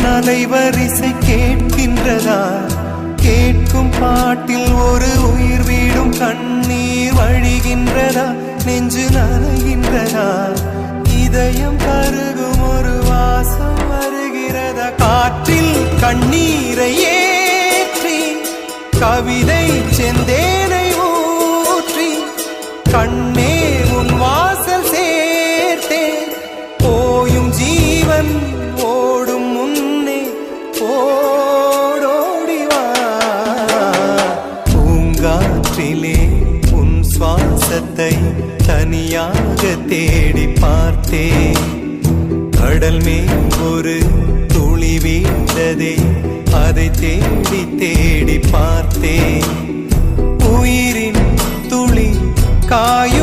அலைவரிசை கேட்கின்றதா? கேட்கும் பாட்டில் ஒரு உயிர் வீடும் கண்ணீர் வழிகின்றதா? நெஞ்சு நனைகின்றதா? இதயம் கருகும் ஒரு வாசம் வருகிறதா? காற்றில் கண்ணீரை ஏற்றி கவிதை செந்தேனை ஊற்றி கண்ணே உன் வாசல் சேர்த்தேன். போயும் ஜீவன் ஓடும் முன்னே ஓடோடிவா. பூங்காற்றிலே உன் சுவாசத்தை தனியாக தேடி பார்த்தேன். கடல் மேல் ஒரு துளி வீழ்ந்ததே, அதை தேடி தேடி பார்த்தேன். உயிரின் துளி காய